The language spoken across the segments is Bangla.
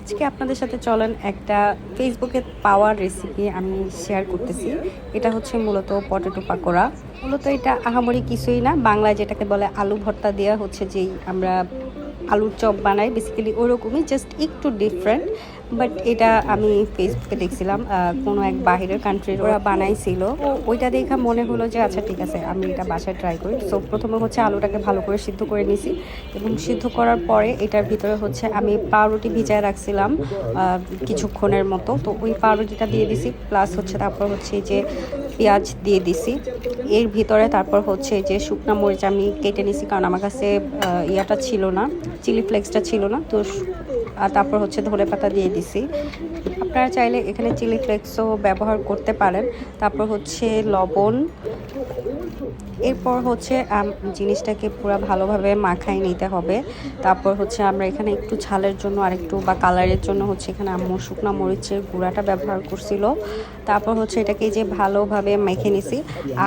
আজকে আপনাদের সাথে চলেন একটা ফেসবুকে পাওয়া রেসিপি আমি শেয়ার করতেছি। এটা হচ্ছে মূলত পটেটো পাকোড়া। মূলত এটা আহামরি কিছুই না, বাংলায় যেটাকে বলে আলু ভর্তা দেওয়া হচ্ছে, যেই আমরা আলুর চপ বানাই বেসিক্যালি ওরকমই, জাস্ট একটু ডিফারেন্ট। বাট এটা আমি ফেসবুকে দেখছিলাম, কোনো এক বাহিরের কান্ট্রির ওরা বানাইছিল। তো ওইটা দেখে মনে হলো যে আচ্ছা ঠিক আছে, আমি এটা বাসায় ট্রাই করি। সো প্রথমে হচ্ছে আলুটাকে ভালো করে সিদ্ধ করে নিছি, এবং সিদ্ধ করার পরে এটার ভিতরে হচ্ছে আমি পাউরুটি ভিজায় রাখছিলাম কিছুক্ষণের মতো। তো ওই পাউরুটিটা দিয়ে দিছি, প্লাস হচ্ছে তারপর হচ্ছে যে পেঁয়াজ দিয়ে দিছি এর ভিতরে। তারপর হচ্ছে যে শুকনো মরিচ আমি কেটে নিছি, কারণ আমার কাছে ইয়াটা ছিল না, চিলি ফ্লেক্সটা ছিল না। তো আর তারপর হচ্ছে ধনে পাতা দিয়ে দিছি। আপনারা চাইলে এখানে চিলি ফ্লেক্সও ব্যবহার করতে পারেন। তারপর হচ্ছে লবণ। এরপর হচ্ছে জিনিসটাকে পুরো ভালোভাবে মাখাই নিতে হবে। তারপর হচ্ছে আমরা এখানে একটু ঝালের জন্য আর একটু বা কালারের জন্য হচ্ছে এখানে আম্মু শুকনো মরিচের গুঁড়াটা ব্যবহার করছিল। তারপর হচ্ছে এটাকে যে ভালোভাবে মেখে নিছি।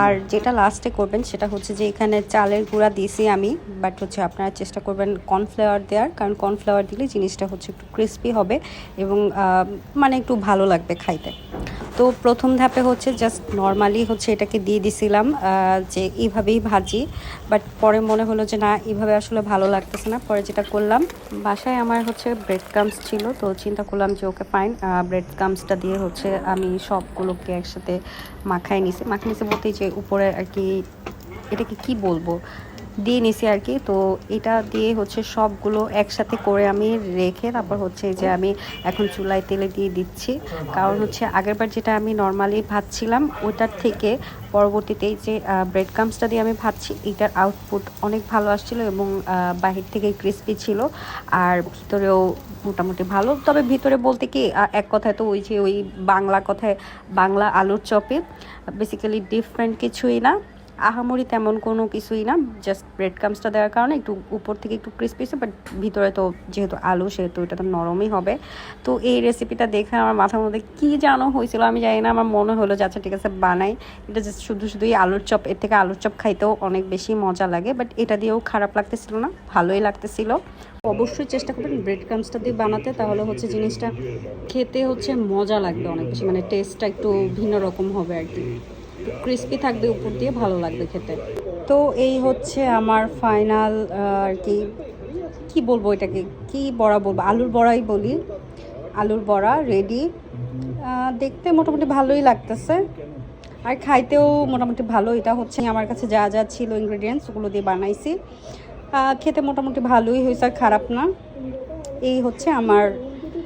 আর যেটা লাস্টে করবেন সেটা হচ্ছে যে এখানে চালের গুঁড়া দিয়েছি আমি, বাট হচ্ছে আপনারা চেষ্টা করবেন কর্নফ্লাওয়ার দেওয়ার, কারণ কর্নফ্লাওয়ার দিলে জিনিসটা হচ্ছে একটু ক্রিস্পি হবে এবং মানে একটু ভালো লাগবে খাইতে। তো প্রথম ধাপে হচ্ছে জাস্ট নর্মালি হচ্ছে এটাকে দিয়ে দিছিলাম যে এইভাবেই ভাজি, বাট পরে মনে হলো যে না, এইভাবে আসলে ভালো লাগতেছে না। পরে যেটা করলাম, বাসায় আমার হচ্ছে ব্রেড ক্রামস ছিল, তো চিন্তা করলাম যে ওকে ফাইন, ব্রেড ক্রামসটা দিয়ে হচ্ছে আমি সবগুলোকে একসাথে মাখাই নিছি বলতে যে উপরে আর কি, এটাকে কি বলবো, দিয়ে নিছি আর কি। তো এটা দিয়ে হচ্ছে সবগুলো একসাথে করে আমি রেখে তারপর হচ্ছে যে আমি এখন চুলায় তেলে দিয়ে দিচ্ছি। কারণ হচ্ছে আগেরবার যেটা আমি নর্মালি ভাজছিলাম ওটার থেকে পরবর্তীতে যে ব্রেড ক্রামসটা দিয়ে আমি ভাজছি, এটার আউটপুট অনেক ভালো আসছিল এবং বাহির থেকে ক্রিস্পি ছিল আর ভিতরেও মোটামুটি ভালো। তবে ভিতরে বলতে কি, এক কথায় তো ওই যে ওই বাংলা কথায় বাংলা আলুর চপে বেসিক্যালি ডিফারেন্ট কিছুই না, আহামরি তেমন কোনো কিছুই না। জাস্ট ব্রেড ক্রামসটা দেওয়ার কারণে একটু উপর থেকে একটু ক্রিস্পি, বাট ভিতরে তো যেহেতু আলু সেহেতু এটা তো নরমই হবে। তো এই রেসিপিটা দেখে আমার মাথার মধ্যে কী যেন হয়েছিল আমি জানি না, আমার মনে হলো যে আচ্ছা ঠিক আছে বানাই। এটা জাস্ট শুধুই আলুর চপ, এর থেকে আলুর চপ খাইতেও অনেক বেশি মজা লাগে, বাট এটা দিয়েও খারাপ লাগতেছিল না, ভালোই লাগতেছিল। অবশ্যই চেষ্টা করবেন ব্রেড ক্রামসটা দিয়ে বানাতে, তাহলে হচ্ছে জিনিসটা খেতে হচ্ছে মজা লাগবে অনেক বেশি, মানে টেস্টটা একটু ভিন্ন রকম হবে আর কি, ক্রিস্পি থাকবে উপর দিয়ে, ভালো লাগবে খেতে। তো এই হচ্ছে আমার ফাইনাল আর কি, কি বলবো এটাকে, কি বড়া বলবো, আলুর বড়াই বলি, আলুর বড়া রেডি। দেখতে মোটামুটি ভালোই লাগতেছে আর খাইতেও মোটামুটি ভালো। এটা হচ্ছে আমার কাছে যা যা ছিল ইনগ্রেডিয়েন্টস ওগুলো দিয়ে বানাইছি, খেতে মোটামুটি ভালোই হয়েছে, আর খারাপ না। এই হচ্ছে আমার